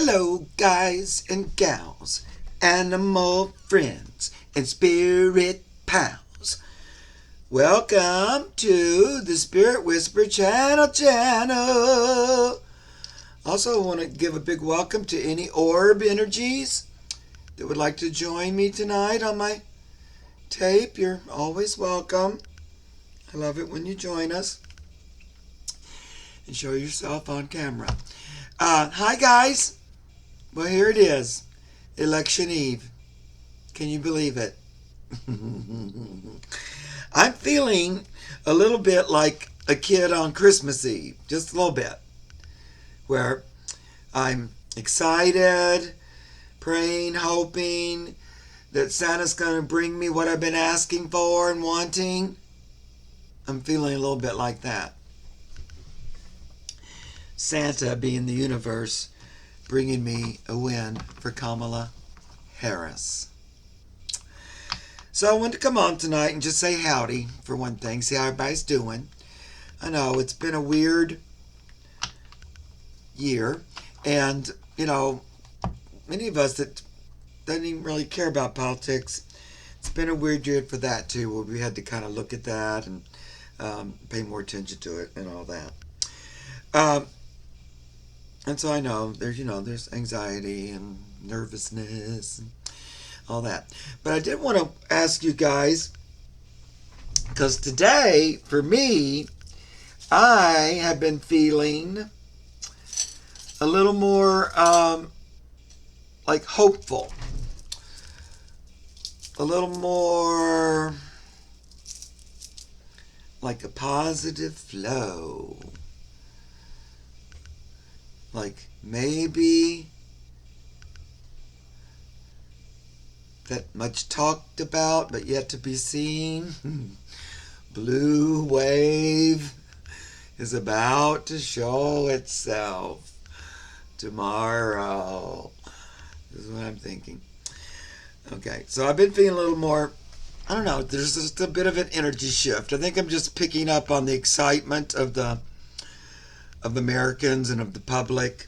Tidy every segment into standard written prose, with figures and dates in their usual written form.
Hello, guys and gals, animal friends, and spirit pals. Welcome to the Spirit Whisper channel. Also, I want to give a big welcome to any orb energies that would like to join me tonight on my tape. You're always welcome. I love it when you join us and show yourself on camera. Hi, guys. Well, here it is, Election Eve. Can you believe it? I'm feeling a little bit like a kid on Christmas Eve, just a little bit, where I'm excited, praying, hoping that Santa's going to bring me what I've been asking for and wanting. I'm feeling a little bit like that. Santa being the universe, bringing me a win for Kamala Harris. So I wanted to come on tonight and just say howdy, for one thing, see how everybody's doing. I know it's been a weird year, and, many of us that don't even really care about politics, it's been a weird year for that too, where we had to kind of look at that and pay more attention to it and all that. And so I know there's anxiety and nervousness and all that. But I did want to ask you guys, because today, for me, I have been feeling a little more like hopeful. A little more like a positive flow. Like maybe that much talked about but yet to be seen blue wave is about to show itself tomorrow. This is what I'm thinking. Okay, so I've been feeling a little more, I don't know, there's just a bit of an energy shift. I think I'm just picking up on the excitement of Americans and of the public,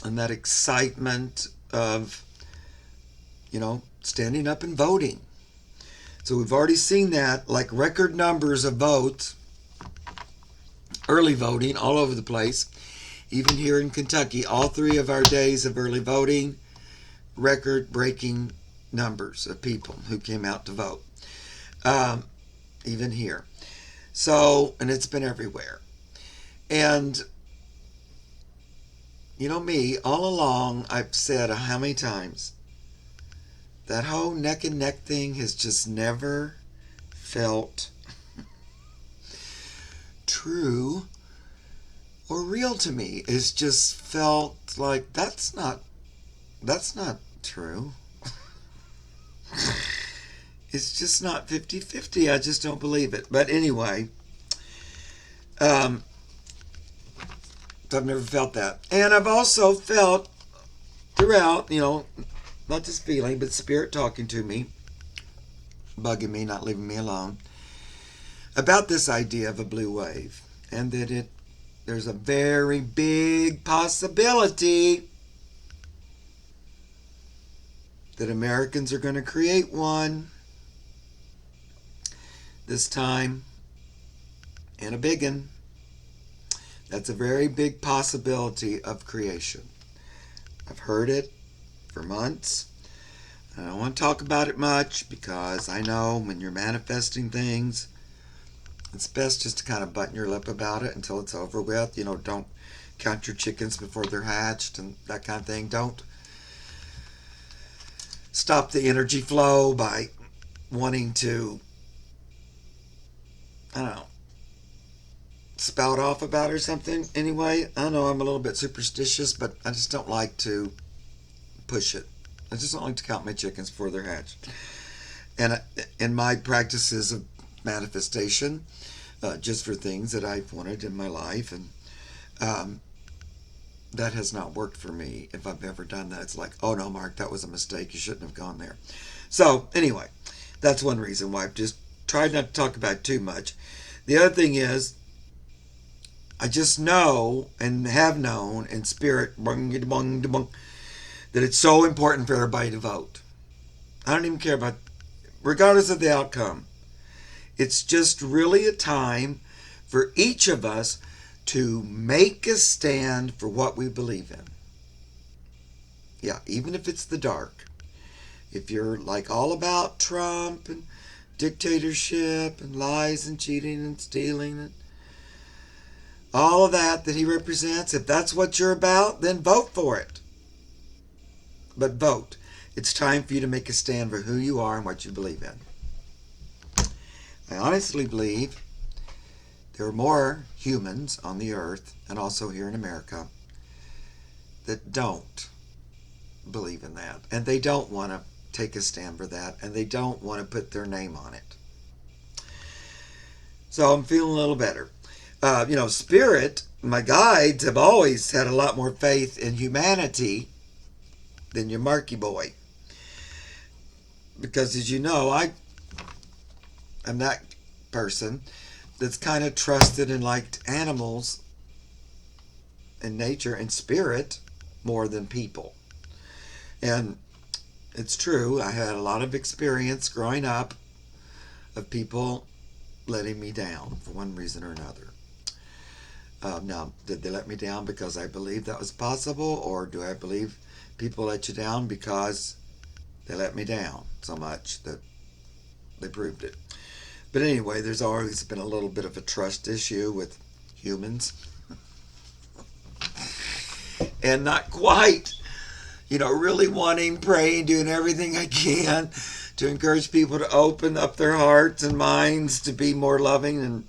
and that excitement of, standing up and voting. So we've already seen that, like record numbers of votes, early voting all over the place. Even here in Kentucky, all 3 of our days of early voting, record-breaking numbers of people who came out to vote. Even here. So, and it's been everywhere. And, me, all along, I've said how many times, that whole neck and neck thing has just never felt true or real to me. It's just felt like that's not true. It's just not 50-50. I just don't believe it. But anyway, so I've never felt that. And I've also felt throughout, not just feeling, but spirit talking to me, bugging me, not leaving me alone, about this idea of a blue wave. And that there's a very big possibility that Americans are going to create one this time, and a big one. That's a very big possibility of creation. I've heard it for months. I don't want to talk about it much because I know when you're manifesting things, it's best just to kind of button your lip about it until it's over with. Don't count your chickens before they're hatched and that kind of thing. Don't stop the energy flow by wanting to, spout off about it or something. Anyway, I know I'm a little bit superstitious, but I just don't like to push it. I just don't like to count my chickens before they're hatched. And in my practices of manifestation, just for things that I've wanted in my life, and that has not worked for me. If I've ever done that, it's like, oh no, Mark, that was a mistake. You shouldn't have gone there. So anyway, that's one reason why I've just tried not to talk about it too much. The other thing is, I just know and have known in spirit that it's so important for everybody to vote. I don't even care about, regardless of the outcome. It's just really a time for each of us to make a stand for what we believe in. Yeah, even if it's the dark. If you're like all about Trump and dictatorship and lies and cheating and stealing and all of that he represents, if that's what you're about, then vote for it. But vote. It's time for you to make a stand for who you are and what you believe in. I honestly believe there are more humans on the earth, and also here in America, that don't believe in that. And they don't want to take a stand for that. And they don't want to put their name on it. So I'm feeling a little better. Spirit, my guides have always had a lot more faith in humanity than your murky boy. Because as you know, I'm that person that's kind of trusted and liked animals and nature and spirit more than people. And it's true, I had a lot of experience growing up of people letting me down for one reason or another. Now, did they let me down because I believed that was possible, or do I believe people let you down because they let me down so much that they proved it? But anyway, there's always been a little bit of a trust issue with humans. And not quite, really wanting, praying, doing everything I can to encourage people to open up their hearts and minds to be more loving and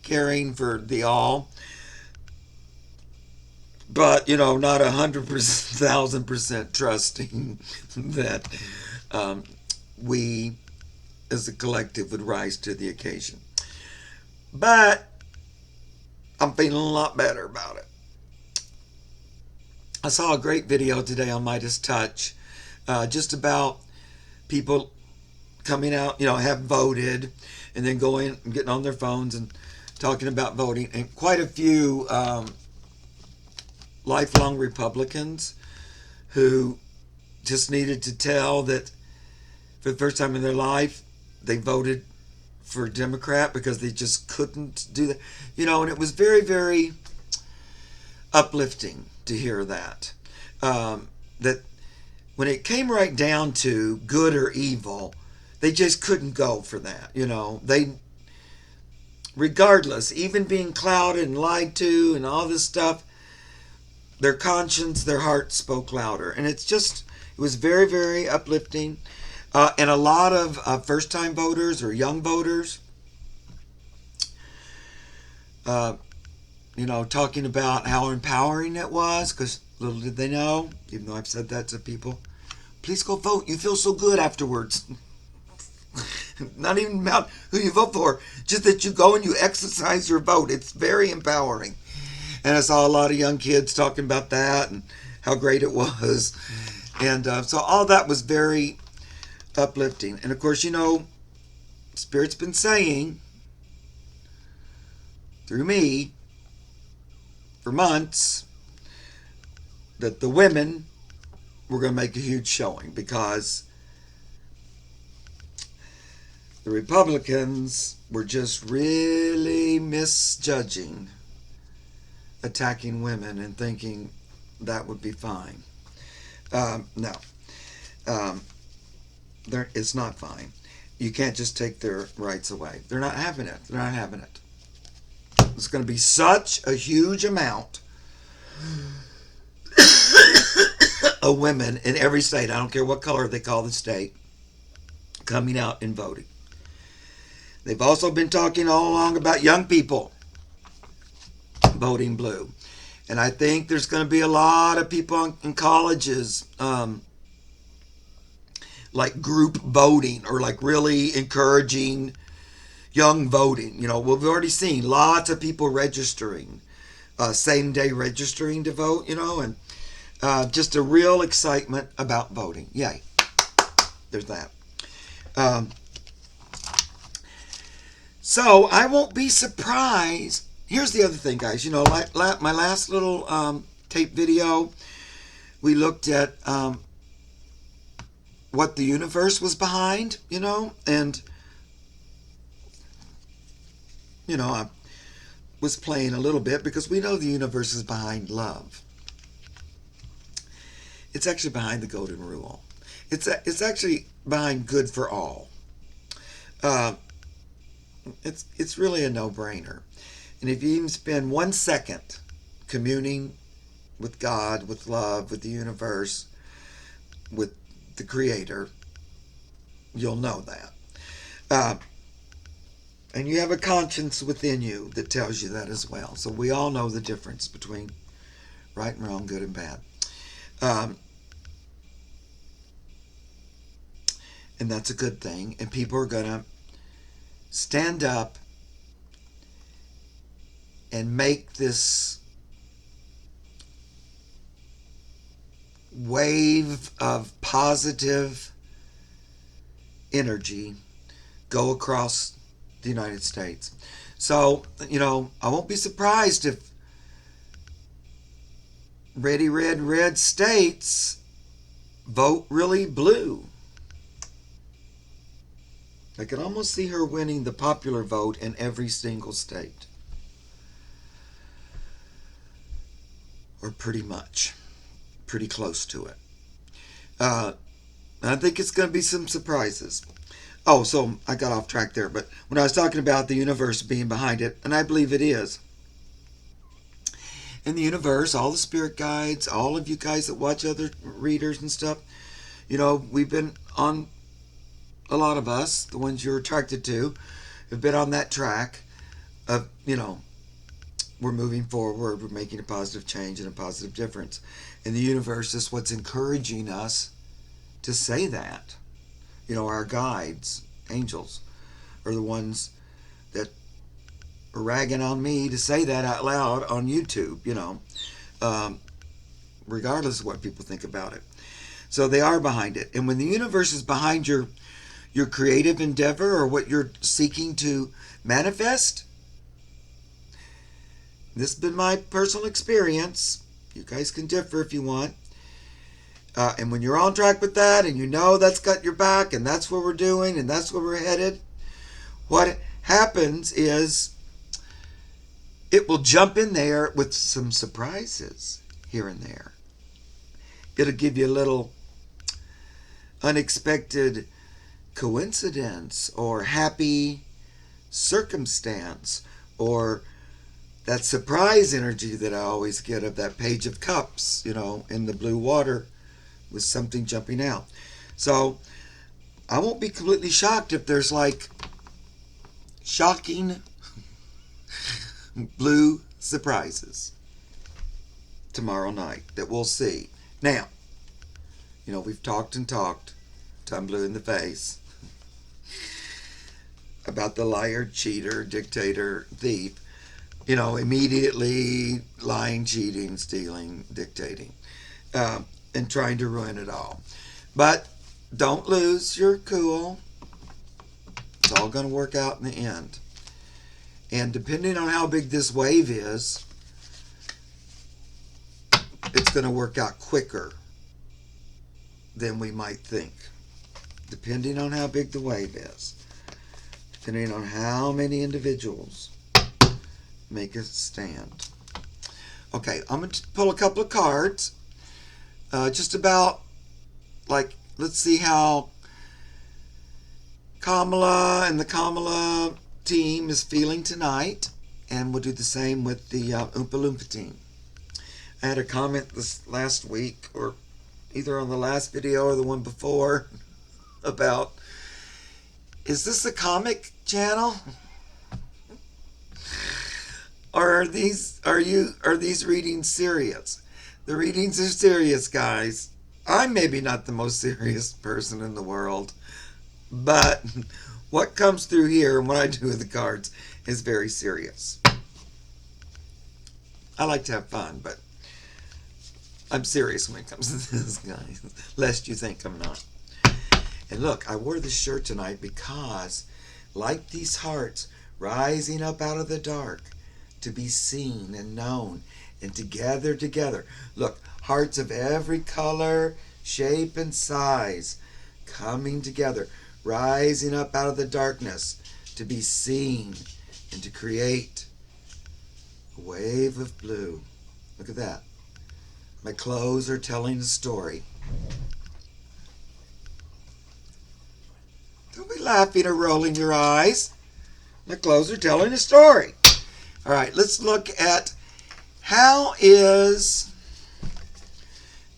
caring for the all. But, not 100%, 1,000% trusting that we as a collective would rise to the occasion. But I'm feeling a lot better about it. I saw a great video today on Midas Touch just about people coming out, have voted, and then going and getting on their phones and talking about voting. And quite a few lifelong Republicans who just needed to tell that for the first time in their life they voted for a Democrat because they just couldn't do that. And it was very, very uplifting to hear that. That when it came right down to good or evil, they just couldn't go for that. They, regardless, even being clouded and lied to and all this stuff, their conscience, their heart spoke louder. And it was very, very uplifting. And a lot of first-time voters or young voters, talking about how empowering it was, because little did they know, even though I've said that to people, please go vote. You feel so good afterwards. Not even about who you vote for, just that you go and you exercise your vote. It's very empowering. And I saw a lot of young kids talking about that and how great it was. And so all that was very uplifting. And of course, Spirit's been saying through me for months that the women were going to make a huge showing because the Republicans were just really misjudging attacking women and thinking that would be fine. No. It's not fine. You can't just take their rights away. They're not having it. They're not having it. It's going to be such a huge amount of women in every state, I don't care what color they call the state, coming out and voting. They've also been talking all along about young people voting blue. And I think there's going to be a lot of people in colleges like group voting or like really encouraging young voting. We've already seen lots of people registering, same day registering to vote, and just a real excitement about voting. Yay. There's that. So I won't be surprised here's the other thing, guys. You know, my last little tape video, we looked at what the universe was behind, you know, and, you know, I was playing a little bit because we know the universe is behind love. It's actually behind the golden rule. It's actually behind good for all. It's really a no-brainer. And if you even spend 1 second communing with God, with love, with the universe, with the Creator, you'll know that. And you have a conscience within you that tells you that as well. So we all know the difference between right and wrong, good and bad. And that's a good thing. And people are going to stand up and make this wave of positive energy go across the United States. So, you know, I won't be surprised if red states vote really blue. I can almost see her winning the popular vote in every single state. Or pretty much. Pretty close to it. I think it's going to be some surprises. Oh, so I got off track there. But when I was talking about the universe being behind it, and I believe it is. In the universe, all the spirit guides, all of you guys that watch other readers and stuff, you know, we've been on, a lot of us, the ones you're attracted to, have been on that track of, you know, we're moving forward, we're making a positive change and a positive difference. And the universe is what's encouraging us to say that. You know, our guides, angels, are the ones that are ragging on me to say that out loud on YouTube, you know, regardless of what people think about it. So they are behind it. And when the universe is behind your creative endeavor or what you're seeking to manifest, this has been my personal experience. You guys can differ if you want. And when you're on track with that and you know that's got your back and that's what we're doing and that's where we're headed, what happens is it will jump in there with some surprises here and there. It'll give you a little unexpected coincidence or happy circumstance or that surprise energy that I always get of that Page of Cups, you know, in the blue water with something jumping out. So I won't be completely shocked if there's like shocking blue surprises tomorrow night that we'll see. Now, you know, we've talked and talked till I'm blue in the face about the liar, cheater, dictator, thief. You know, immediately lying, cheating, stealing, dictating, and trying to ruin it all. But don't lose your cool. It's all going to work out in the end. And depending on how big this wave is, it's going to work out quicker than we might think. Depending on how big the wave is. Depending on how many individuals make a stand. Okay, I'm going to pull a couple of cards. Just about, like, let's see how Kamala and the Kamala team is feeling tonight. And we'll do the same with the Oompa Loompa team. I had a comment this last week, or either on the last video or the one before, about, is this a comic channel? Or are these readings serious? The readings are serious, guys. I'm maybe not the most serious person in the world, but what comes through here and what I do with the cards is very serious. I like to have fun, but I'm serious when it comes to this, guys, lest you think I'm not. And look, I wore this shirt tonight because, like these hearts rising up out of the dark to be seen and known and to gather together. Look, hearts of every color, shape, and size coming together, rising up out of the darkness to be seen and to create a wave of blue. Look at that. My clothes are telling a story. Don't be laughing or rolling your eyes. My clothes are telling a story. All right, let's look at how is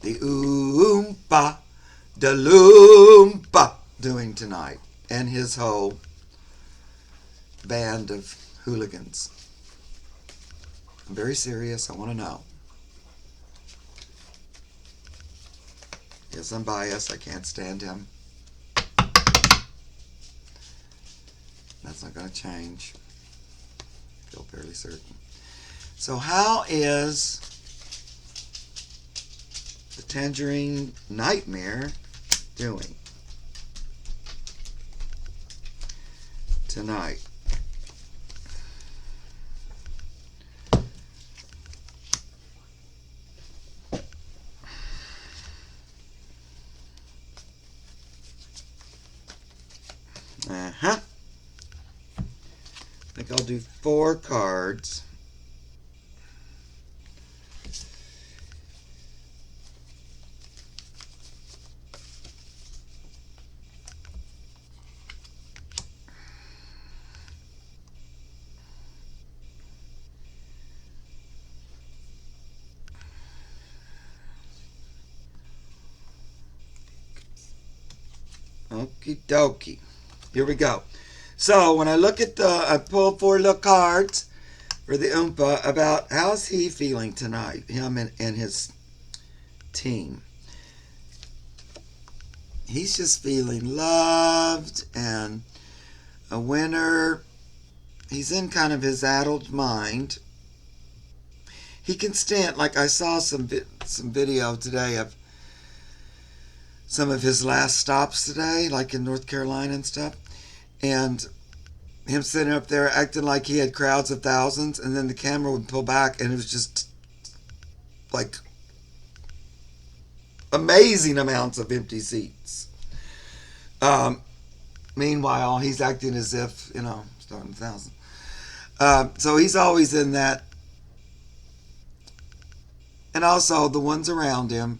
the Oompa the Loompa doing tonight and his whole band of hooligans. I'm very serious. I want to know. Yes, I'm biased. I can't stand him. That's not going to change. I feel fairly certain. So how is the Tangerine Nightmare doing tonight? I think I'll do 4 cards. Okie dokie. Here we go. So when I look at I pull 4 little cards for the Oompa about how's he feeling tonight, him and his team. He's just feeling loved and a winner. He's in kind of his addled mind. He can stand, like I saw some video today of some of his last stops today, like in North Carolina and stuff, and him sitting up there acting like he had crowds of thousands, and then the camera would pull back and it was just like amazing amounts of empty seats. Meanwhile, he's acting as if, starting 1,000. So he's always in that. And also the ones around him,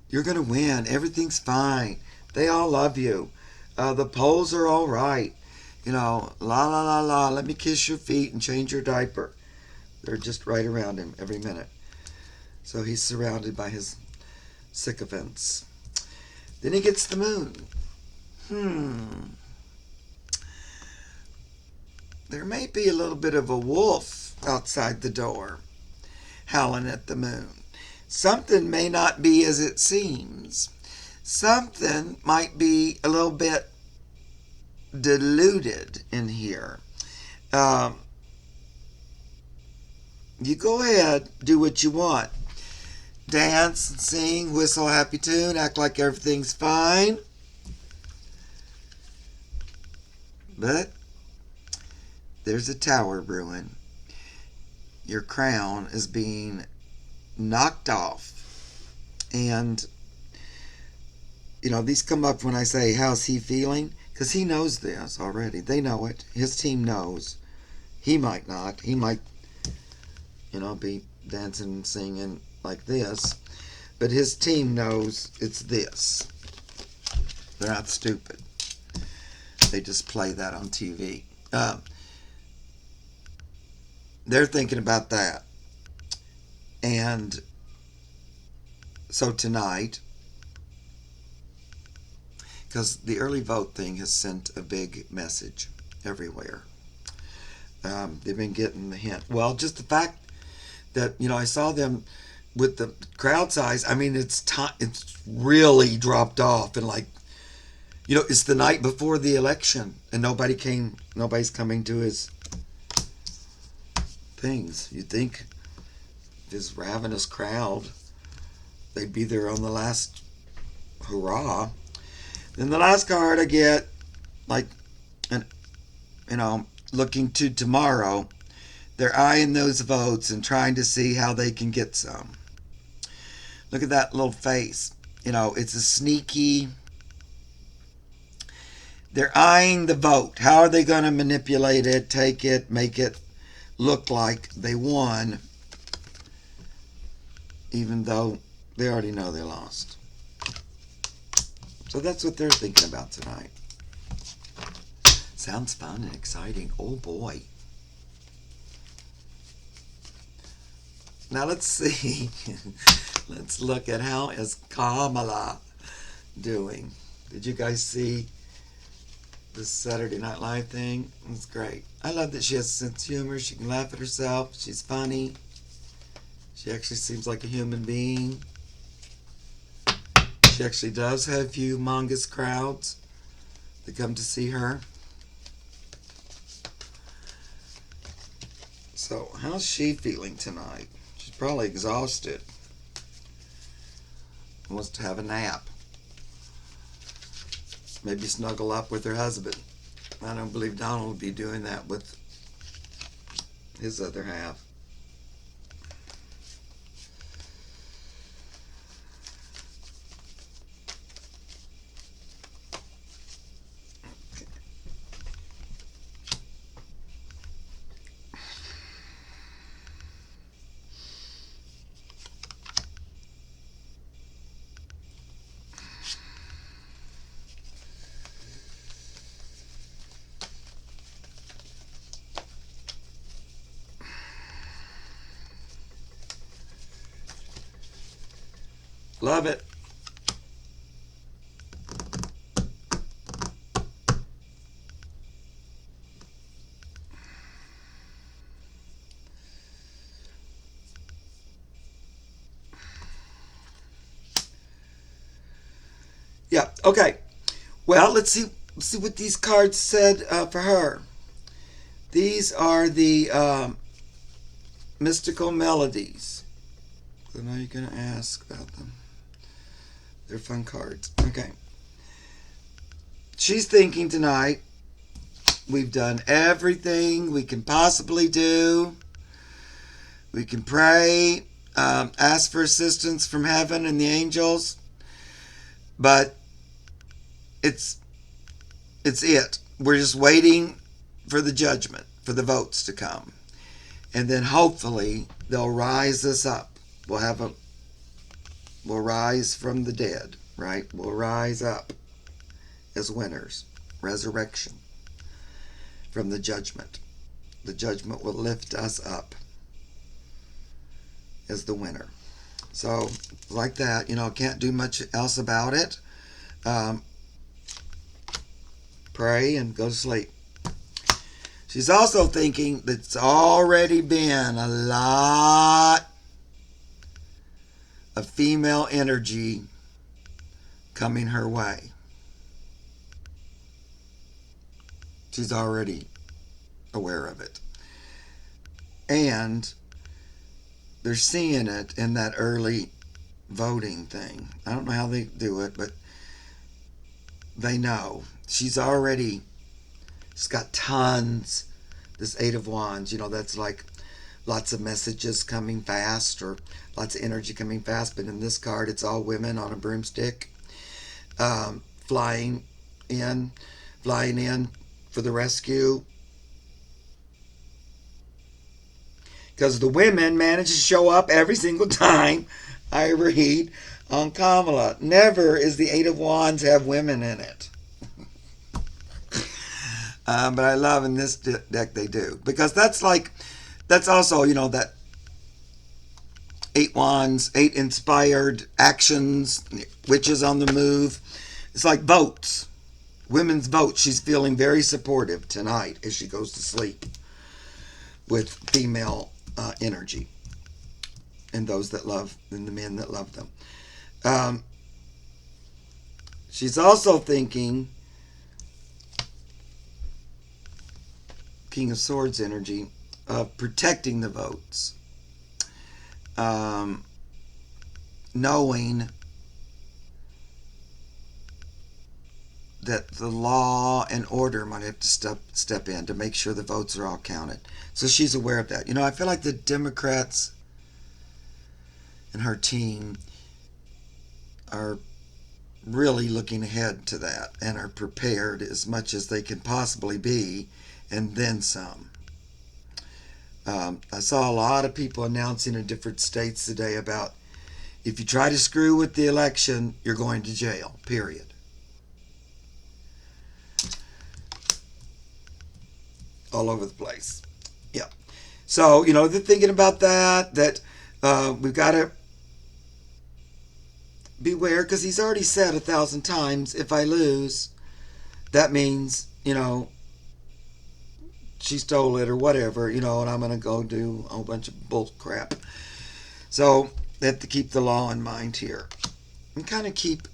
you're going to win. Everything's fine. They all love you. The polls are all right. La, la, la, la. Let me kiss your feet and change your diaper. They're just right around him every minute. So he's surrounded by his sycophants. Then he gets the moon. There may be a little bit of a wolf outside the door howling at the moon. Something may not be as it seems. Something might be a little bit diluted in here. You go ahead, do what you want. Dance, sing, whistle a happy tune, act like everything's fine. But there's a tower brewing. Your crown is being knocked off. And, these come up when I say, how's he feeling? Because he knows this already. They know it. His team knows. He might not. He might, be dancing and singing like this. But his team knows it's this. They're not stupid. They just play that on TV. They're thinking about that. And so tonight, because the early vote thing has sent a big message everywhere. They've been getting the hint. Well, just the fact that, I saw them with the crowd size. I mean, it's really dropped off. And it's the night before the election and nobody's coming to his things. You'd think this ravenous crowd, they'd be there on the last hurrah. Then the last card I get, looking to tomorrow. They're eyeing those votes and trying to see how they can get some. Look at that little face. It's a sneaky. They're eyeing the vote. How are they going to manipulate it, take it, make it look like they won, even though they already know they lost? So that's what they're thinking about tonight. Sounds fun and exciting. Oh boy. Now let's see. Let's look at how is Kamala doing. Did you guys see this Saturday Night Live thing? It's great. I love that she has a sense of humor. She can laugh at herself. She's funny. She actually seems like a human being. She actually does have humongous crowds that come to see her. So, how's she feeling tonight? She's probably exhausted. Wants to have a nap. Maybe snuggle up with her husband. I don't believe Donald will be doing that with his other half. Love it. Yeah, okay. Well, let's see what these cards said for her. These are the mystical melodies. So now you're going to ask about them. They're fun cards. Okay. She's thinking tonight, we've done everything we can possibly do. We can pray, ask for assistance from heaven and the angels. But it's it. We're just waiting for the judgment, for the votes to come. And then hopefully they'll rise us up. We'll rise from the dead, right? We'll rise up as winners. Resurrection from the judgment. The judgment will lift us up as the winner. So, like that, can't do much else about it. Pray and go to sleep. She's also thinking that it's already been a lot of female energy coming her way. She's already aware of it. And they're seeing it in that early voting thing. I don't know how they do it, but they know. She's got tons. This Eight of Wands, that's like lots of messages coming fast or lots of energy coming fast. But in this card, it's all women on a broomstick, flying in for the rescue. Because the women manage to show up every single time I read on Kamala. Never is the Eight of Wands have women in it. But I love in this deck they do. Because that's also, that 8 wands, 8 inspired actions, witches on the move. It's like votes. Women's votes. She's feeling very supportive tonight as she goes to sleep with female energy. And those that love, and the men that love them. She's also thinking King of Swords energy of protecting the votes. Knowing that the law and order might have to step in to make sure the votes are all counted. So she's aware of that. I feel like the Democrats and her team are really looking ahead to that and are prepared as much as they can possibly be, and then some. I saw a lot of people announcing in different states today about if you try to screw with the election, you're going to jail, period. All over the place. Yeah. So, they're thinking about that we've got to beware, because he's already said 1,000 times, if I lose, that means, she stole it or whatever, and I'm going to go do a whole bunch of bull crap. So they have to keep the law in mind here. And kind of keep,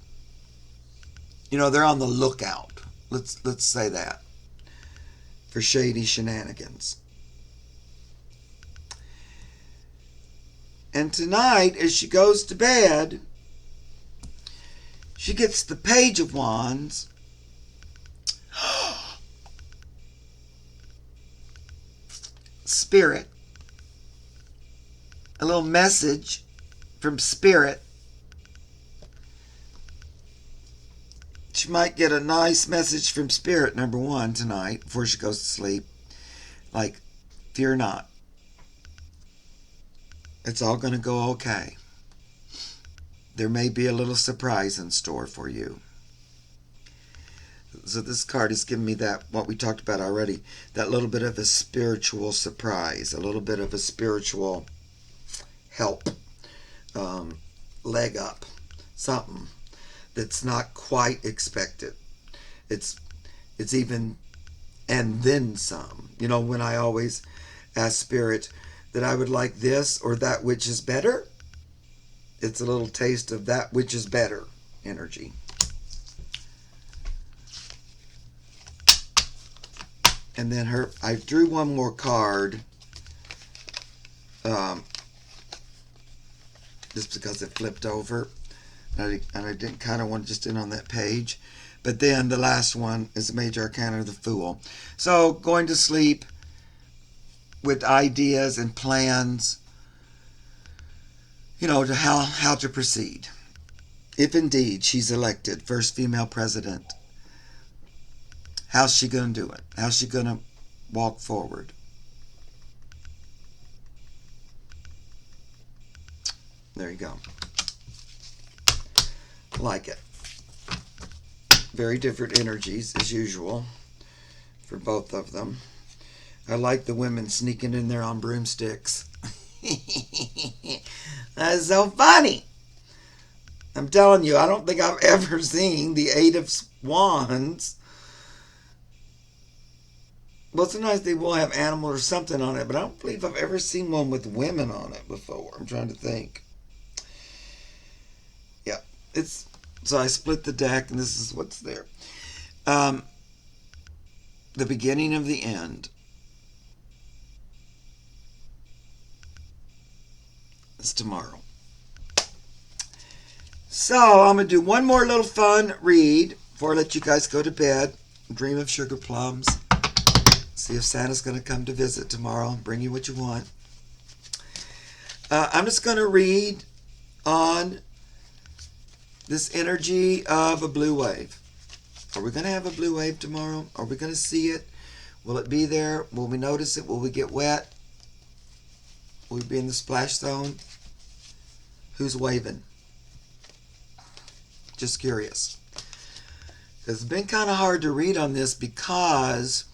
they're on the lookout. Let's say that. For shady shenanigans. And tonight, as she goes to bed, she gets the Page of Wands. Spirit. A little message from Spirit. She might get a nice message from Spirit, number one, tonight, before she goes to sleep. Like, fear not. It's all going to go okay. There may be a little surprise in store for you. So this card is giving me that, what we talked about already, that little bit of a spiritual surprise, a little bit of a spiritual help, leg up, something that's not quite expected. It's even, and then some. When I always ask Spirit that I would like this or that which is better, it's a little taste of that which is better energy. And then I drew one more card, just because it flipped over, and I didn't kind of want just in on that page. But then the last one is the Major Arcana of the Fool. So going to sleep with ideas and plans, to how to proceed. If indeed she's elected first female president, how's she going to do it? How's she going to walk forward? There you go. Like it. Very different energies, as usual, for both of them. I like the women sneaking in there on broomsticks. That's so funny. I'm telling you, I don't think I've ever seen the Eight of Wands. Well, sometimes they will have animal or something on it, but I don't believe I've ever seen one with women on it before. I'm trying to think. Yeah, so I split the deck, and this is what's there. The beginning of the end. It's tomorrow. So I'm going to do one more little fun read before I let you guys go to bed. Dream of sugar plums. See if Santa's going to come to visit tomorrow and bring you what you want. I'm just going to read on this energy of a blue wave. Are we going to have a blue wave tomorrow? Are we going to see it? Will it be there? Will we notice it? Will we get wet? Will we be in the splash zone? Who's waving? Just curious. It's been kind of hard to read on this because,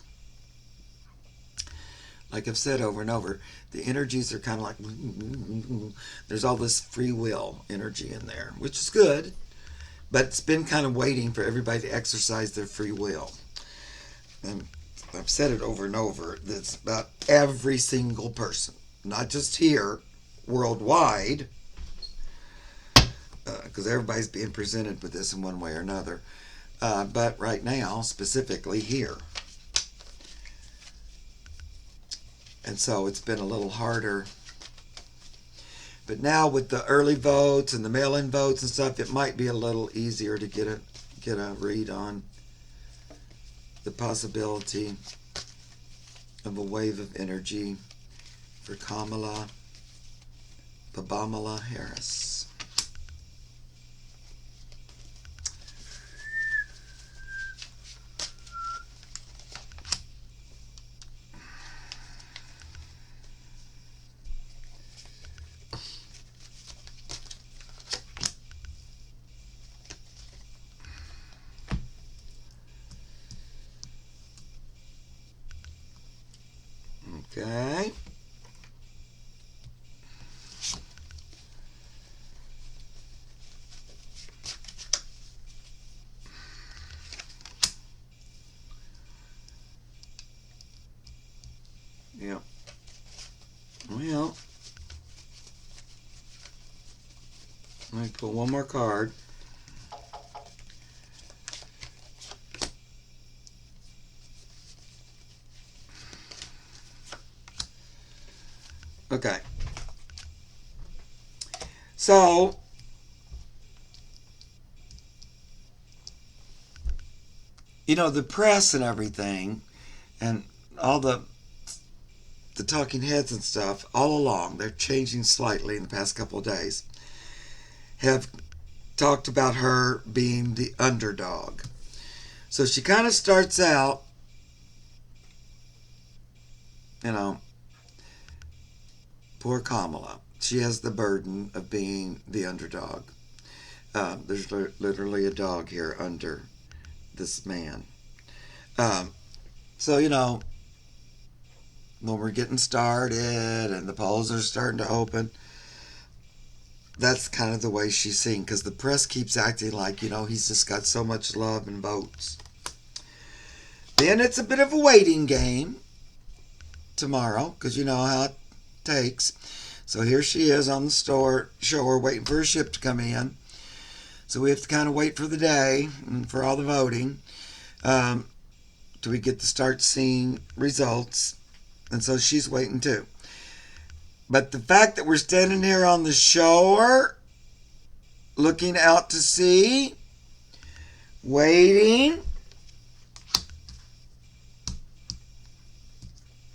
like I've said over and over, the energies are kind of like, there's all this free will energy in there, which is good, but it's been kind of waiting for everybody to exercise their free will. And I've said it over and over, that's about every single person, not just here, worldwide, because everybody's being presented with this in one way or another, but right now, specifically here. And so it's been a little harder. But now with the early votes and the mail-in votes and stuff, it might be a little easier to get a read on the possibility of a wave of energy for Kamala Harris. Okay. Yeah. Well, let me pull one more card. Okay. So, the press and everything, and all the talking heads and stuff, all along, they're changing slightly in the past couple of days, have talked about her being the underdog. So she kind of starts out, poor Kamala. She has the burden of being the underdog. There's literally a dog here under this man. So, when we're getting started and the polls are starting to open, that's kind of the way she's seen, because the press keeps acting like, he's just got so much love and votes. Then it's a bit of a waiting game tomorrow, because you know how it takes. So here she is on the shore waiting for her ship to come in. So we have to kind of wait for the day and for all the voting till we get to start seeing results. And so she's waiting too. But the fact that we're standing here on the shore, looking out to sea, waiting.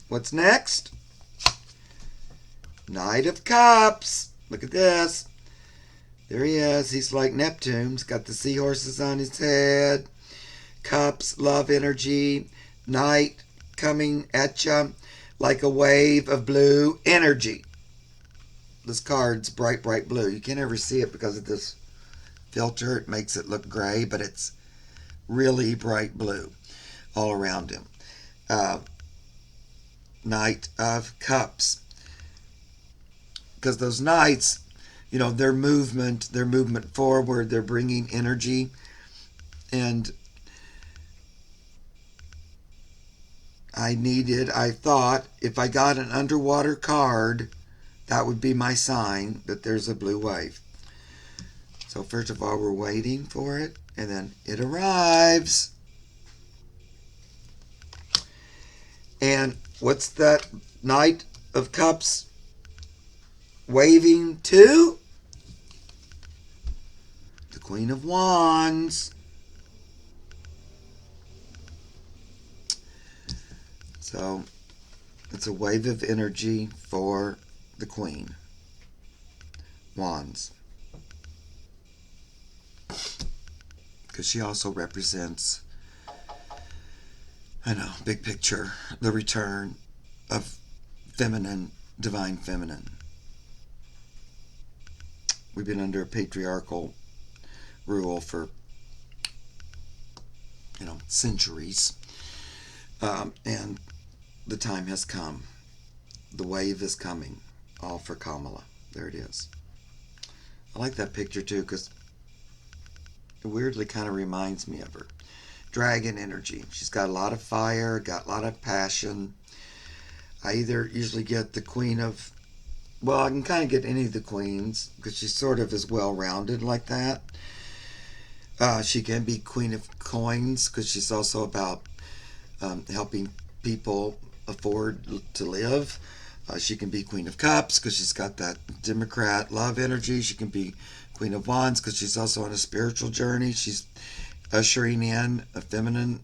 What's next? Knight of Cups. Look at this. There he is. He's like Neptune. He's got the seahorses on his head. Cups, love energy. Knight coming at you like a wave of blue energy. This card's bright, bright blue. You can't ever see it because of this filter. It makes it look gray, but it's really bright blue all around him. Knight of Cups. Because those knights, their movement forward, they're bringing energy. And I thought if I got an underwater card, that would be my sign that there's a blue wave. So first of all, we're waiting for it, and then it arrives. And what's that Knight of Cups waving to? The Queen of Wands. So it's a wave of energy for the Queen. Wands. Because she also represents, big picture, the return of feminine, divine feminine. We've been under a patriarchal rule for, centuries. And the time has come. The wave is coming. All for Kamala. There it is. I like that picture too, because it weirdly kind of reminds me of her. Dragon energy. She's got a lot of fire, got a lot of passion. I usually get the Queen of, I can kind of get any of the queens, because she sort of is well-rounded like that. She can be Queen of Coins, because she's also about helping people afford to live. She can be Queen of Cups because she's got that Democrat love energy. She can be Queen of Wands because she's also on a spiritual journey. She's ushering in a feminine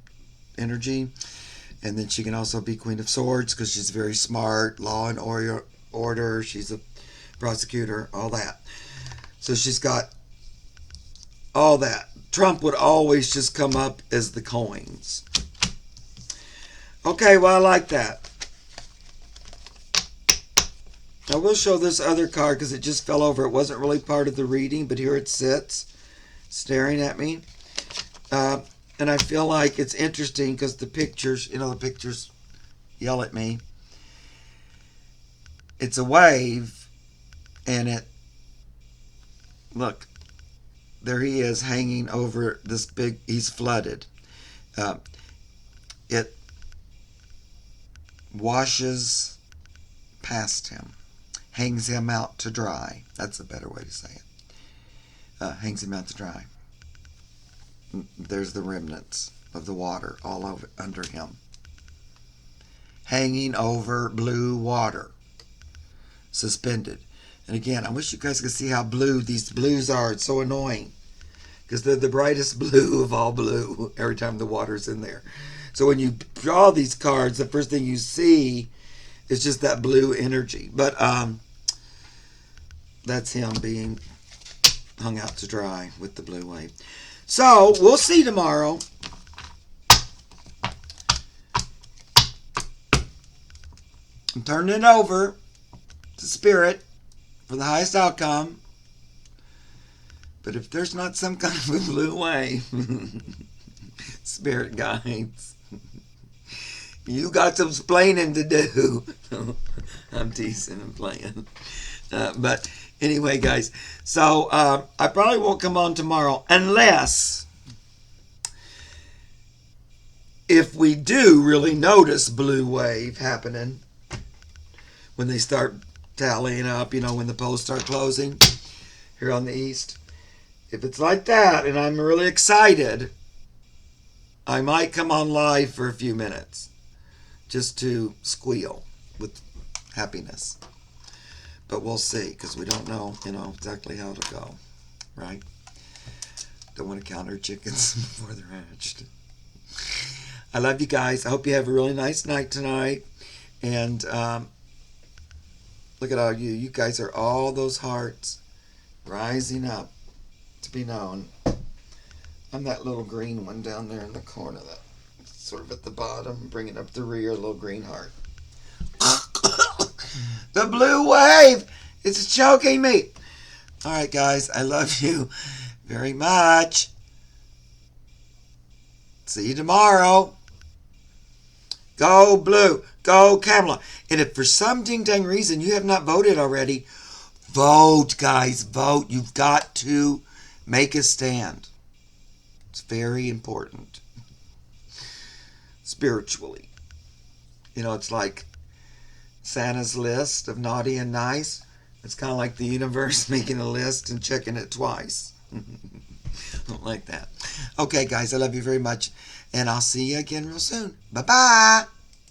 energy. And then she can also be Queen of Swords because she's very smart, law and order. She's a prosecutor, all that. So she's got all that. Trump would always just come up as the coins. Okay, well, I like that. I will show this other card because it just fell over. It wasn't really part of the reading, but here it sits, staring at me. And I feel like it's interesting because the pictures, the pictures yell at me. It's a wave, and look, there he is hanging over this big, he's flooded. It washes past him, hangs him out to dry. That's a better way to say it. Hangs him out to dry. There's the remnants of the water all over under him. Hanging over blue water. Suspended. And again, I wish you guys could see how blue these blues are. It's so annoying. Because they're the brightest blue of all blue every time the water's in there. So when you draw these cards, the first thing you see is just that blue energy. But that's him being hung out to dry with the blue wave. So, we'll see tomorrow. I'm turning it over to Spirit for the highest outcome. But if there's not some kind of a blue wave, Spirit guides, you got some explaining to do. I'm teasing and playing. But anyway, guys, so I probably won't come on tomorrow unless if we do really notice blue wave happening when they start tallying up, when the polls start closing here on the east. If it's like that and I'm really excited, I might come on live for a few minutes just to squeal with happiness. But we'll see, because we don't know, exactly how to go, right? Don't want to count our chickens before they're hatched. I love you guys. I hope you have a really nice night tonight. And look at all you. You guys are all those hearts rising up to be known. I'm that little green one down there in the corner, that sort of at the bottom, bringing up the rear, little green heart. The blue wave is choking me. All right, guys, I love you very much. See you tomorrow. Go blue. Go Kamala. And if for some ding-dang reason you have not voted already, vote, guys. Vote. You've got to make a stand. It's very important. Spiritually. It's like Santa's list of naughty and nice. It's kind of like the universe making a list and checking it twice. Don't like that. Okay, guys, I love you very much. And I'll see you again real soon. Bye-bye.